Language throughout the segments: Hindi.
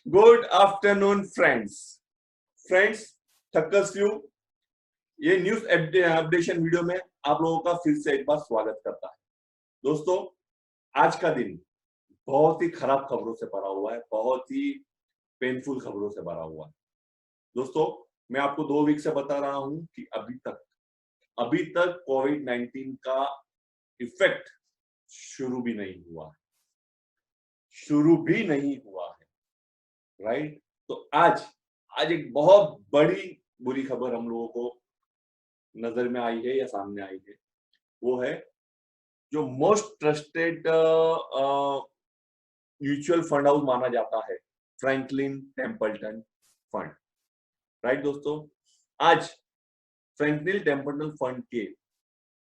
Good afternoon friends thanks you. ये न्यूज अपडेशन वीडियो में आप लोगों का फिर से एक बार स्वागत करता है। दोस्तों, आज का दिन बहुत ही खराब खबरों से भरा हुआ है, बहुत ही पेनफुल खबरों से भरा हुआ है। दोस्तों, मैं आपको 2 वीक से बता रहा हूं कि अभी तक कोविड-19 का इफेक्ट शुरू भी नहीं हुआ है, राइट। तो आज एक बहुत बड़ी बुरी खबर हम लोगों को नजर में आई है या सामने आई है। वो है जो most trusted mutual fund house माना जाता है, फ्रैंकलिन टेम्पल्टन फंड, राइट। दोस्तों, आज फ्रैंकलिन टेम्पल्टन फंड के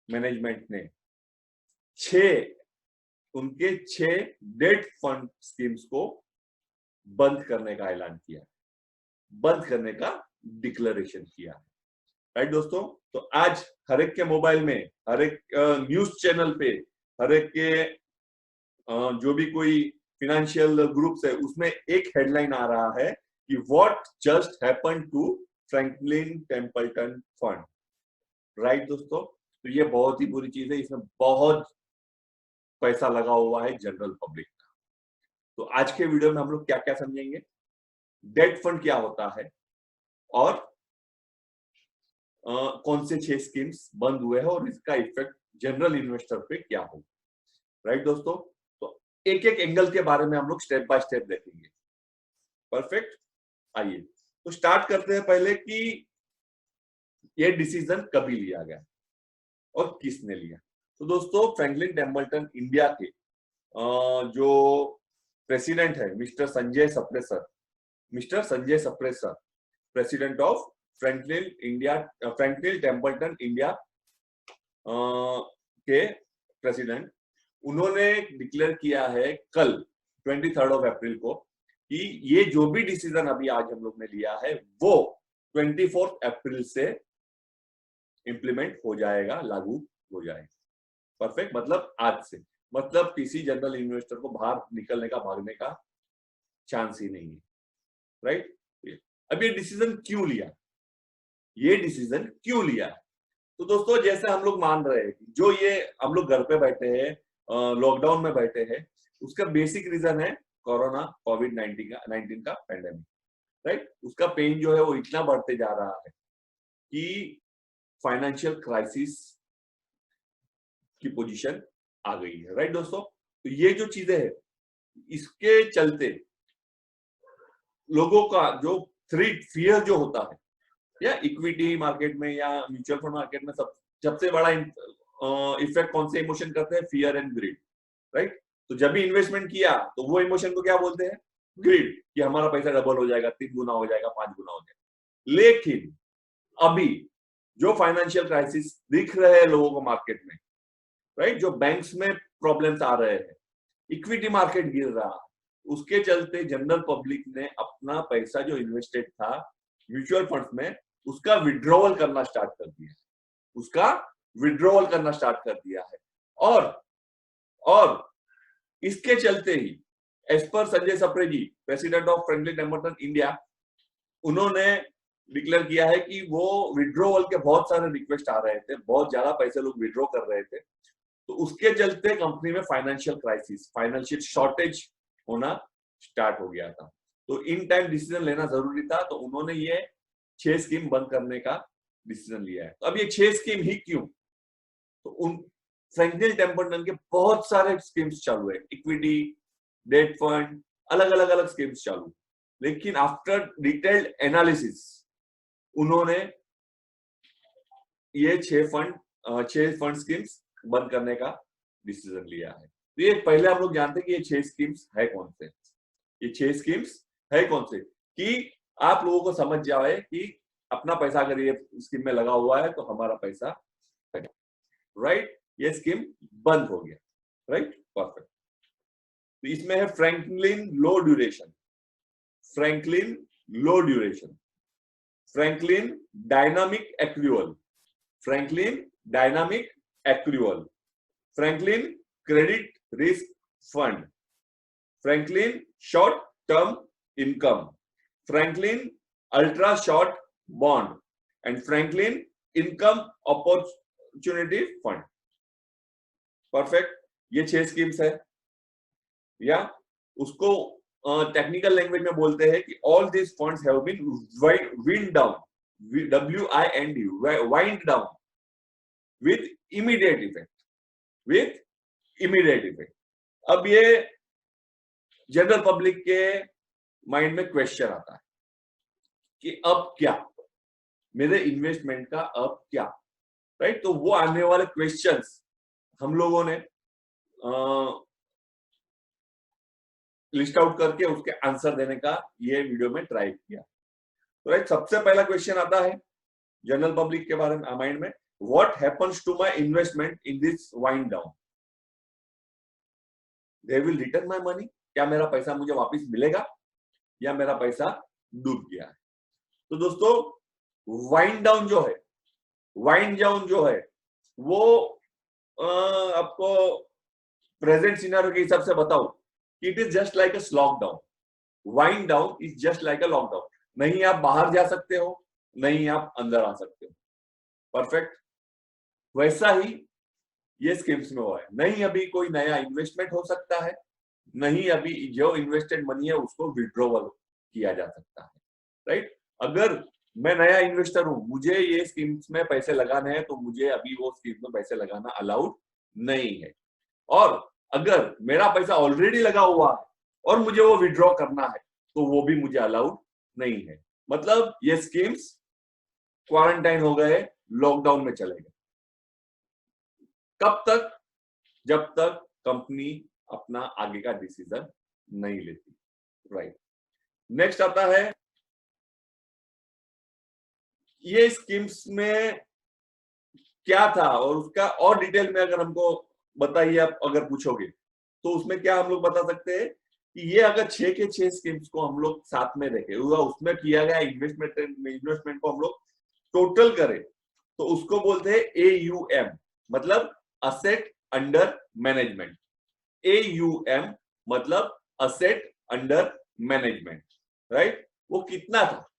मैनेजमेंट ने उनके 6 डेट फंड स्कीम्स को बंद करने का ऐलान किया, बंद करने का डिक्लेरेशन किया, राइट। दोस्तों, तो आज हर एक के मोबाइल में, हर एक न्यूज चैनल पे, हर एक के जो भी कोई फिनेंशियल ग्रुप्स है उसमें एक हेडलाइन आ रहा है कि what just happened to Franklin Templeton fund, right. दोस्तों, तो ये बहुत ही बुरी चीज है, इसमें बहुत पैसा लगा हुआ है जनरल पब्लिक का। तो आज के वीडियो में हम लोग क्या क्या समझेंगे, डेट फंड क्या होता है और कौन से 6 स्कीम्स बंद हुए हैं और इसका इफेक्ट जनरल इन्वेस्टर पे क्या होगा, राइट। दोस्तों, तो एक एक एंगल के बारे में हम लोग स्टेप बाय स्टेप देखेंगे। परफेक्ट, आइए तो स्टार्ट करते हैं पहले कि ये डिसीजन कभी लिया गया और किसने लिया। तो दोस्तों, फ्रैंकलिन टेम्पल्टन इंडिया के जो प्रेसिडेंट है mister Sanjay Sapre sir, president of Franklin Templeton India के प्रेसिडेंट, उन्होंने डिक्लेयर किया है कल 23 अप्रैल को कि ये जो भी डिसीजन अभी आज हम लोग ने लिया है वो 24 अप्रैल से इंप्लीमेंट हो जाएगा, लागू हो जाएगा। परफेक्ट, मतलब आज से, मतलब किसी जनरल इन्वेस्टर को बाहर निकलने का, भागने का चांस ही नहीं है, राइट। अब ये डिसीजन क्यों लिया, तो दोस्तों, जैसे हम लोग मान रहे हैं जो ये हम लोग घर पे बैठे हैं, लॉकडाउन में बैठे हैं, उसका बेसिक रीजन है कोरोना कोविड-19 का पैंडेमिक, राइट। उसका पेन जो है वो इतना बढ़ते जा रहा है कि फाइनेंशियल क्राइसिस की पोजीशन आ गई है, राइट। दोस्तों, तो ये जो चीजें है, इसके चलते लोगों का जो फियर जो होता है, या इक्विटी मार्केट में या म्यूचुअल फंड मार्केट में सबसे बड़ा इफेक्ट कौन से इमोशन करते हैं, फियर एंड ग्रीड, राइट। तो जब भी इन्वेस्टमेंट किया तो वो इमोशन को क्या बोलते हैं, ग्रीड, कि हमारा पैसा डबल हो जाएगा, 3 गुना हो जाएगा, 5 गुना हो जाएगा। लेकिन अभी जो फाइनेंशियल क्राइसिस दिख रहे हैं लोगों को मार्केट में, राइट, जो बैंक्स में प्रॉब्लम्स आ रहे हैं, इक्विटी मार्केट गिर रहा है, उसके चलते जनरल पब्लिक ने अपना पैसा जो इन्वेस्टेड था म्यूचुअल फंड्स में, उसका विड्रॉवल करना स्टार्ट कर दिया है, और इसके चलते ही एज पर Sanjay Sapre ji, president of Franklin Templeton India, उन्होंने डिक्लेयर किया है कि वो विड्रॉवल के बहुत सारे रिक्वेस्ट आ रहे थे, बहुत ज्यादा पैसे लोग विड्रॉ कर रहे थे, तो उसके चलते कंपनी में फाइनेंशियल शॉर्टेज होना स्टार्ट हो गया था। तो इन टाइम डिसीजन लेना जरूरी था, तो उन्होंने ये 6 स्कीम बंद करने का डिसीजन लिया है। तो अब ये 6 स्कीम ही क्यों, तो उन फ्रैंकलिन टेम्पल्टन के बहुत सारे स्कीम्स चालू है, इक्विटी, डेट फंड, अलग स्कीम्स चालू, लेकिन आफ्टर डिटेल्ड एनालिसिस उन्होंने ये 6 फंड स्कीम्स बंद करने का डिसीजन लिया है। तो ये पहले हम लोग जानते हैं कि ये 6 स्कीम्स है कौन से, कि आप लोगों को समझ जाए कि अपना पैसा अगर ये स्कीम में लगा हुआ है तो हमारा पैसा, राइट, ये स्कीम बंद हो गया, राइट। परफेक्ट। तो इसमें है Franklin low duration, Franklin dynamic accrual, Franklin credit risk fund, Franklin short term income, Franklin ultra short bond and Franklin income opportunity fund. Perfect, ये 6 स्कीम्स है, या उसको टेक्निकल लैंग्वेज में बोलते हैं कि all this funds have been wind down, WIND, wind down with immediate effect, with immediate effect. अब ये जनरल पब्लिक के माइंड में क्वेश्चन आता है कि अब क्या, मेरे इन्वेस्टमेंट का अब क्या, राइट? तो वो आने वाले क्वेश्चंस हम लोगों ने लिस्ट आउट करके उसके आंसर देने का ये वीडियो में ट्राई किया। तो राइट, सबसे पहला क्वेश्चन आता है जनरल पब्लिक के बारे में माइंड में, what happens to my investment in this wind down? They will return my money? क्या मेरा पैसा मुझे वापस मिलेगा या मेरा पैसा डूब गया है? तो दोस्तों, वाइंड डाउन जो है, वाइंड डाउन जो है वो आपको प्रेजेंट सिनेरियो के हिसाब से बताओ, it is just like a lockdown. Wind down is just like a lockdown. नहीं आप बाहर जा सकते हो, नहीं आप अंदर आ सकते हो। परफेक्ट, वैसा ही ये स्कीम्स में हुआ है। नहीं अभी कोई नया इन्वेस्टमेंट हो सकता है, नहीं अभी जो इन्वेस्टेड मनी है उसको विड्रॉवल किया जा सकता है, राइट? अगर मैं नया इन्वेस्टर हूं, मुझे ये स्कीम्स में पैसे लगाने हैं, तो मुझे अभी वो स्कीम में पैसे लगाना अलाउड नहीं है। और अगर मेरा पैसा ऑलरेडी लगा हुआ है और मुझे वो विड्रॉ करना है, तो वो भी मुझे अलाउड नहीं है। मतलब ये स्कीम्स क्वारंटाइन हो गए, लॉकडाउन में चले गए। कब तक? जब तक कंपनी अपना आगे का डिसीजन नहीं लेती, राइट? नेक्स्ट आता है, ये स्कीम्स में क्या था और उसका और डिटेल में अगर हमको बताइए, आप अगर पूछोगे तो उसमें क्या हम लोग बता सकते हैं कि ये अगर 6 के 6 स्कीम्स को हम लोग साथ में देखें, उसमें किया गया इन्वेस्टमेंट को हम लोग टोटल करें, तो उसको बोलते हैं AUM, मतलब असेट अंडर मैनेजमेंट। AUM मतलब असेट अंडर मैनेजमेंट, राइट? वो कितना था?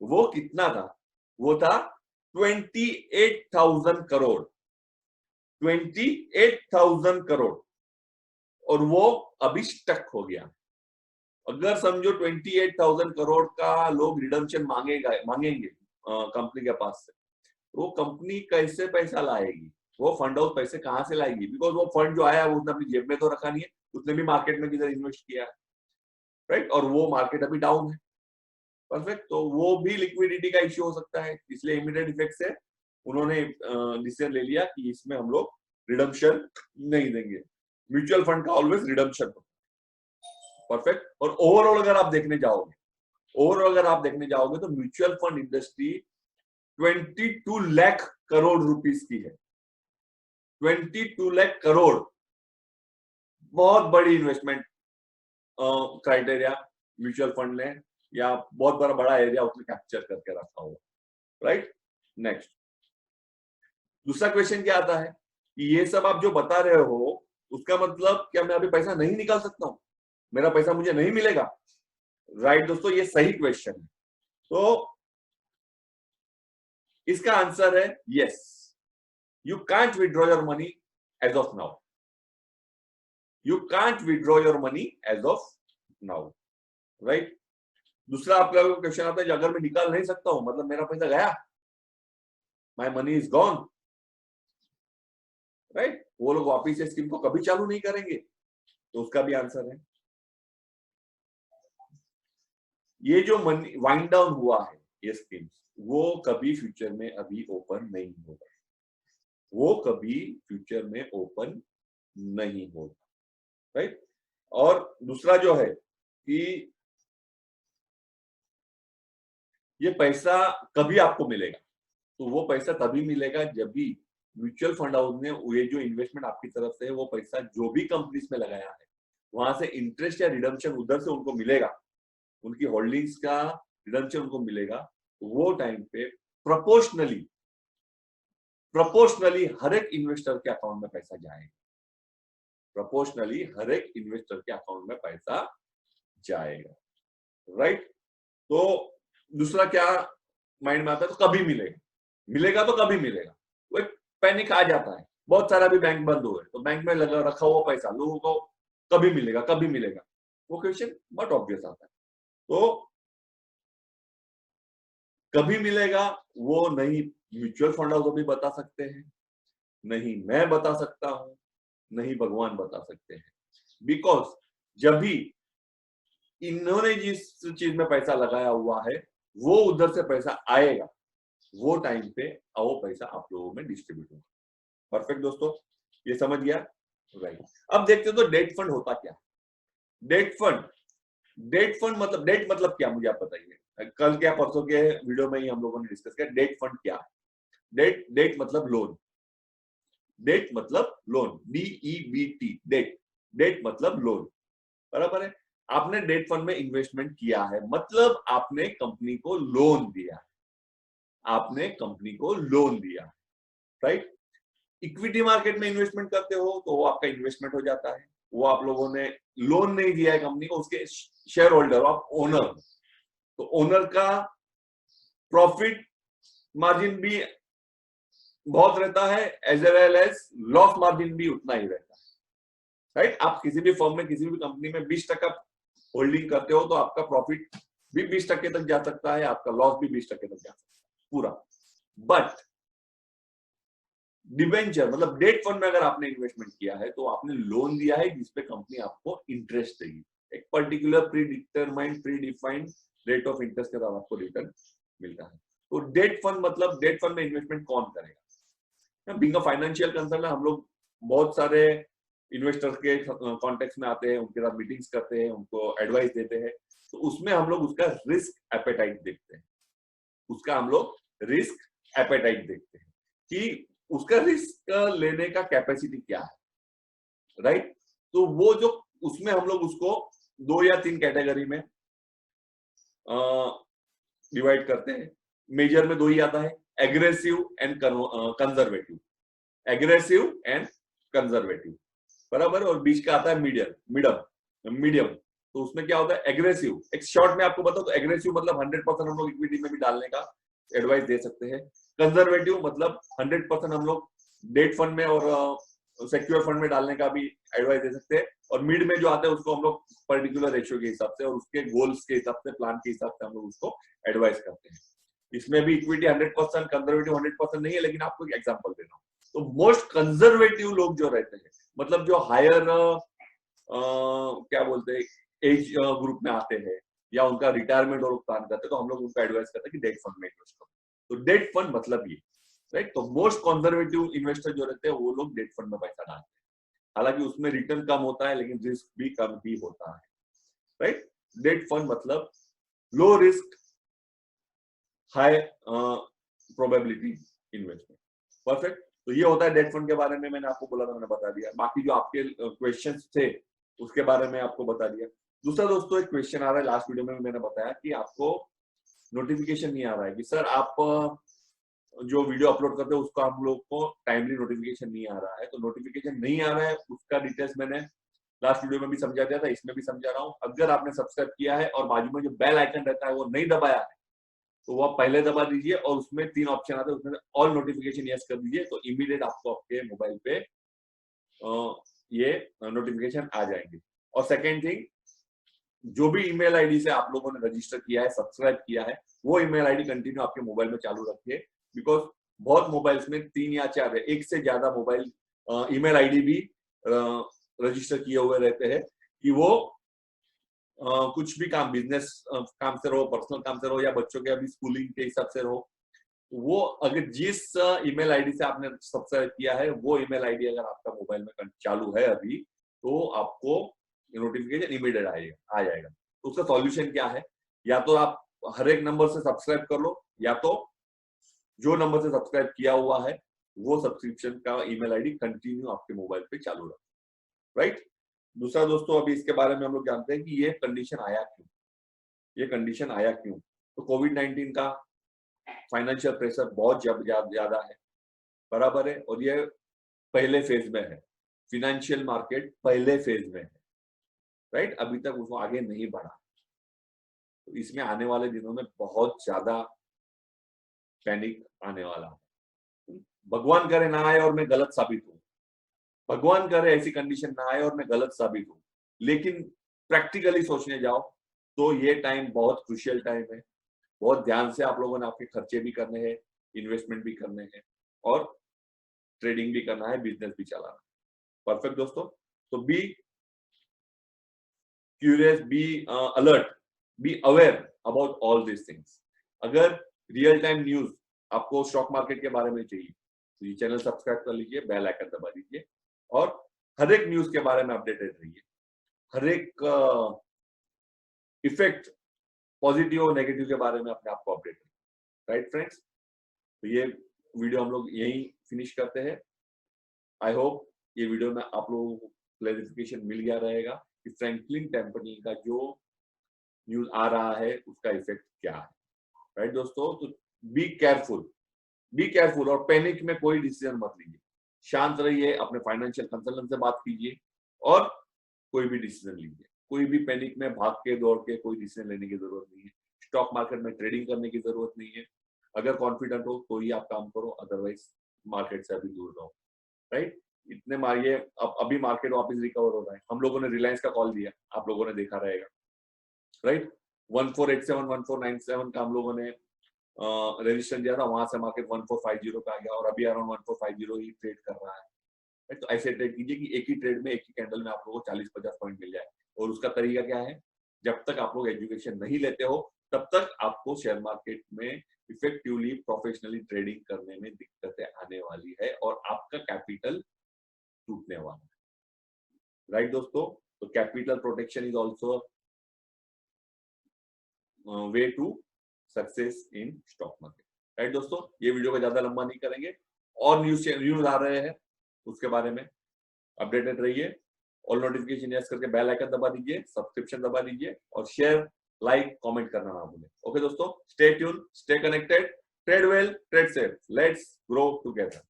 वो कितना था? वो था 28,000 करोड़। 28,000 करोड़, और वो अभी स्टक हो गया। अगर समझो 28,000 करोड़ का लोग रिडम्पशन मांगेंगे कंपनी के पास से, वो कंपनी कैसे पैसा लाएगी? वो फंड हाउस पैसे कहां से लाएगी? बिकॉज वो फंड जो आया वो उसने अपनी जेब में तो रखा नहीं है, उसने भी मार्केट में किधर इन्वेस्ट किया है, राइट? और वो मार्केट अभी डाउन है। परफेक्ट, तो वो भी लिक्विडिटी का इश्यू हो सकता है, इसलिए इमीडिएट इफेक्ट से उन्होंने डिसीजन ले लिया कि इसमें हम लोग रिडम्पशन नहीं देंगे। म्यूचुअल फंड का ऑलवेज रिडम्पशन। परफेक्ट। और ओवरऑल अगर आप देखने जाओगे तो mutual fund industry 22 lakh crore rupees की है। 22 लाख करोड़, बहुत बड़ी इन्वेस्टमेंट क्राइटेरिया म्यूचुअल फंड ने, या बहुत बड़ा एरिया उसने कैप्चर करके रखा हुआ, राइट? नेक्स्ट, दूसरा क्वेश्चन क्या आता है कि ये सब आप जो बता रहे हो, उसका मतलब क्या मैं अभी पैसा नहीं निकाल सकता हूं? मेरा पैसा मुझे नहीं मिलेगा? राइट दोस्तों, ये सही क्वेश्चन है। तो इसका आंसर है yes, you can't withdraw your money as of now. You can't withdraw your money as of now, right? दूसरा आपका क्वेश्चन आता है, अगर मैं निकाल नहीं सकता हूं, मतलब मेरा पैसा गया, my money is gone, right? वो लोग वापिस से स्कीम को कभी चालू नहीं करेंगे, तो उसका भी आंसर है ये जो मनी वाइंड डाउन हुआ है, ये स्कीम्स, वो कभी फ्यूचर में अभी ओपन नहीं होगा। वो कभी फ्यूचर में ओपन नहीं होगा, राइट? और दूसरा जो है कि ये पैसा कभी आपको मिलेगा, तो वो पैसा तभी मिलेगा जब भी म्यूचुअल फंड हाउस ने ये जो इन्वेस्टमेंट आपकी तरफ से है, वो पैसा जो भी कंपनीज में लगाया है, वहां से इंटरेस्ट या रिडम्पशन उधर से उनको मिलेगा, उनकी होल्डिंग्स का रिडम्पशन उनको मिलेगा। वो टाइम पे प्रोपोर्शनली हर एक इन्वेस्टर के अकाउंट में पैसा जाएगा। प्रोपोर्शनली हर एक इन्वेस्टर के अकाउंट में पैसा जाएगा, राइट। तो दूसरा क्या माइंड में आता है, तो कभी मिलेगा, मिलेगा तो कभी मिलेगा, वो एक पैनिक आ जाता है। बहुत सारा भी बैंक बंद हुए तो बैंक में लगा रखा हुआ पैसा लोगों को कभी मिलेगा कभी मिलेगा, वो क्वेश्चन बहुत ऑब्वियस आता है। तो कभी मिलेगा वो नहीं म्यूचुअल फंड हाउस भी बता सकते हैं, नहीं मैं बता सकता हूं, नहीं भगवान बता सकते हैं। बिकॉज जब भी इन्होंने जिस चीज में पैसा लगाया हुआ है वो उधर से पैसा आएगा, वो टाइम पे वो पैसा आप लोगों में डिस्ट्रीब्यूट होगा। परफेक्ट दोस्तों, ये समझ गया, राइट। अब देखते हैं तो डेट फंड होता क्या। डेट फंड, डेट फंड मतलब, डेट मतलब क्या मुझे आप बताइए। कल क्या परसों के वीडियो में ही हम लोगों ने डिस्कस किया डेट फंड क्या है। डेट, डेट मतलब लोन, डेट मतलब लोन, DEBT, डेट, डेट मतलब लोन, बराबर है। आपने डेट फंड में इन्वेस्टमेंट किया है मतलब आपने कंपनी को लोन दिया है, आपने कंपनी को लोन दिया है, राइट। इक्विटी मार्केट में इन्वेस्टमेंट करते हो तो वो आपका इन्वेस्टमेंट हो जाता है, वो आप लोगों ने लोन नहीं दिया है कंपनी को, उसके शेयर होल्डर, आप ओनर, तो ओनर का प्रॉफिट मार्जिन भी बहुत रहता है, as well as loss margin भी उतना ही रहता है, राइट। आप किसी भी फर्म में किसी भी कंपनी में 20% होल्डिंग करते हो तो आपका प्रॉफिट भी 20% तक जा सकता है, आपका लॉस भी 20% तक जा सकता है पूरा। बट डिबेंचर मतलब डेट फंड में अगर आपने इन्वेस्टमेंट किया है तो आपने लोन दिया है जिसपे कंपनी आपको इंटरेस्ट देगी, एक particular pre determined pre defined rate of interest के साथ आपको रिटर्न मिलता है। तो डेट फंड मतलब डेट फंड में इन्वेस्टमेंट कौन करेगा। बीइंग अ फाइनेंशियल कंसर्न हम लोग बहुत सारे इन्वेस्टर्स के कॉन्टेक्ट में आते हैं, उनके साथ मीटिंग्स करते हैं, उनको एडवाइस देते हैं, तो उसमें हम लोग उसका रिस्क एपेटाइट देखते हैं, उसका हम लोग रिस्क एपेटाइट देखते हैं कि उसका रिस्क लेने का कैपेसिटी क्या है, राइट। तो वो जो उसमें हम लोग उसको 2 या 3 कैटेगरी में डिवाइड करते हैं। मेजर में 2 ही आता है, aggressive and conservative, aggressive and conservative, बराबर। और बीच का आता है मीडियम, मीडियम। तो उसमें क्या होता है, एग्रेसिव, एक शॉर्ट में आपको बताओ तो एग्रेसिव मतलब 100% हम लोग इक्विटी में भी डालने का एडवाइस दे सकते हैं। कंजर्वेटिव मतलब 100% हम लोग डेट फंड में और सिक्योर फंड में डालने का भी एडवाइस दे सकते हैं। और मिड में जो आता है उसको हम लोग पर्टिकुलर रेशियो के हिसाब से और उसके गोल्स के हिसाब से, प्लान के हिसाब से हम लोग उसको एडवाइस करते हैं। इसमें भी इक्विटी 100%, कंजर्वेटिव 100% नहीं है, लेकिन आपको एक एग्जांपल दे रहा हूँ। तो मोस्ट कंजर्वेटिव लोग जो रहते हैं, मतलब जो हायर क्या बोलते हैं एज ग्रुप में आते हैं या उनका रिटायरमेंट और प्लान करते हैं, तो हम लोग उनको एडवाइस करते हैं कि डेट फंड में इन्वेस्ट करो। तो डेट फंड मतलब ये, राइट। तो मोस्ट कंजर्वेटिव इन्वेस्टर जो रहते हैं वो लोग डेट फंड में पैसा डालते हैं, हालांकि उसमें रिटर्न कम होता है लेकिन रिस्क भी कम ही होता है, राइट। डेट फंड मतलब low risk high probability investment, perfect. तो ये होता है डेट फंड के बारे में, मैंने आपको बोला था, मैंने बता दिया। बाकी जो आपके क्वेश्चंस थे उसके बारे में आपको बता दिया। दूसरा दोस्तों एक क्वेश्चन आ रहा है, लास्ट वीडियो में भी मैंने बताया कि आपको नोटिफिकेशन नहीं आ रहा है कि सर आप जो वीडियो अपलोड करते हैं उसका हम लोग को टाइमली नोटिफिकेशन नहीं आ रहा है। तो नोटिफिकेशन नहीं आ रहा है उसका डिटेल्स मैंने लास्ट वीडियो में भी समझा दिया था, इसमें भी समझा रहा हूँ। अगर आपने सब्सक्राइब किया है और बाजू में जो बेल आइकन रहता है वो नहीं दबाया है तो वो आप पहले दबा दीजिए और उसमें 3 ऑप्शन आते हैं, उसमें ऑल नोटिफिकेशन यस कर दीजिए, तो इमीडिएट आपको आपके मोबाइल पे ये नोटिफिकेशन आ जाएंगे। और सेकेंड थिंग, जो भी ईमेल आईडी से आप लोगों ने रजिस्टर किया है, सब्सक्राइब किया है, वो ईमेल आईडी कंटिन्यू आपके मोबाइल में चालू रखिए। बिकॉज बहुत मोबाइल्स में 3 या 4 एक से ज्यादा मोबाइल ईमेल आईडी भी रजिस्टर किए हुए रहते हैं कि वो कुछ भी काम, बिजनेस काम से रहो, पर्सनल काम से रहो या बच्चों के अभी स्कूलिंग के हिसाब से रहो, वो अगर जिस ईमेल आईडी से आपने सब्सक्राइब किया है वो ईमेल आईडी अगर आपका मोबाइल में चालू है अभी, तो आपको नोटिफिकेशन इमीडिएट आ जाएगा। तो उसका सॉल्यूशन क्या है, या तो आप हर एक नंबर से सब्सक्राइब कर लो, या तो जो नंबर से सब्सक्राइब किया हुआ है वो सब्सक्रिप्शन का ईमेल आईडी कंटिन्यू आपके मोबाइल पे चालू रखो, राइट। दूसरा दोस्तों, अभी इसके बारे में हम लोग जानते हैं कि ये कंडीशन आया क्यों, ये कंडीशन आया क्यों। तो कोविड-19 का फाइनेंशियल प्रेशर बहुत ज्यादा है, बराबर है, और ये पहले फेज में है, फिनेंशियल मार्केट पहले फेज में है, राइट। अभी तक उसको आगे नहीं बढ़ा। तो इसमें आने वाले दिनों में बहुत ज्यादा पैनिक आने वाला है। भगवान करे ना आए और मैं गलत साबित हूं, भगवान करे ऐसी कंडीशन ना आए और मैं गलत साबित हूं, लेकिन प्रैक्टिकली सोचने जाओ तो ये टाइम बहुत क्रूशियल टाइम है। बहुत ध्यान से आप लोगों ने आपके खर्चे भी करने हैं, इन्वेस्टमेंट भी करने हैं और ट्रेडिंग भी करना है, बिजनेस भी चलाना है। परफेक्ट दोस्तों। तो be curious, be alert, be aware about all this things. अगर रियल टाइम न्यूज आपको स्टॉक मार्केट के बारे में चाहिए तो ये चैनल सब्सक्राइब कर लीजिए, बेल आइकन दबा दीजिए और हर एक न्यूज के बारे में अपडेटेड रहिए। हर एक इफेक्ट पॉजिटिव और नेगेटिव के बारे में अपने आप को अपडेट करें। राइट फ्रेंड्स, तो ये वीडियो हम लोग यहीं फिनिश करते हैं। आई होप ये वीडियो में आप लोगों को क्लैरिफिकेशन मिल गया रहेगा कि फ्रैंकलिन टेम्परनिल का जो न्यूज आ रहा है उसका इफेक्ट क्या है। राइट दोस्तों, तो बी केयरफुल और पैनिक में कोई डिसीजन मत लीजिए। शांत रहिए, अपने फाइनेंशियल कंसल्टेंट से बात कीजिए और कोई भी डिसीजन लीजिए। कोई भी पैनिक में भाग के दौड़ के कोई डिसीजन लेने की जरूरत नहीं है। स्टॉक मार्केट में ट्रेडिंग करने की जरूरत नहीं है। अगर कॉन्फिडेंट हो तो ही आप काम करो, अदरवाइज मार्केट से अभी दूर रहो। राइट, इतने मारिए। अब अभी मार्केट वापस रिकवर हो रहा है। हम लोगों ने रिलायंस का कॉल दिया, आप लोगों ने देखा रहेगा। राइट, 1487 1497 का हम लोगों ने रजिस्ट्रेशन दिया था, वहां से मार्केट 1450 पे आ गया और अभी अराउंड 1450 ही ट्रेड कर रहा है। तो ऐसे ट्रेड कीजिए कि एक ही ट्रेड में, एक ही कैंडल में आप लोगों को 40-50 पॉइंट मिल जाए। और उसका तरीका क्या है, जब तक आप लोग एजुकेशन नहीं लेते हो तब तक आपको शेयर मार्केट में इफेक्टिवली प्रोफेशनली ट्रेडिंग करने में दिक्कतें आने वाली है और आपका कैपिटल टूटने वाला है। राइट दोस्तों, तो capital protection is also way to success in stock market. Right दोस्तों, ये वीडियो को ज्यादा लंबा नहीं करेंगे। और न्यूज आ रहे हैं उसके बारे में अपडेटेड रहिए। ऑल नोटिफिकेशन यस करके बेल आइकन दबा दीजिए, सब्सक्रिप्शन दबा दीजिए और शेयर, लाइक, कमेंट करना ना भूलें। ओके दोस्तों, stay tune, stay connected, trade well, trade safe, let's grow together.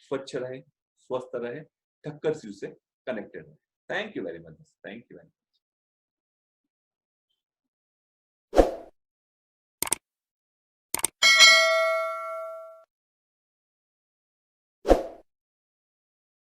स्वच्छ रहे, स्वस्थ रहे, ठक्कर से कनेक्टेड रहे। Thank you very much. Thank you.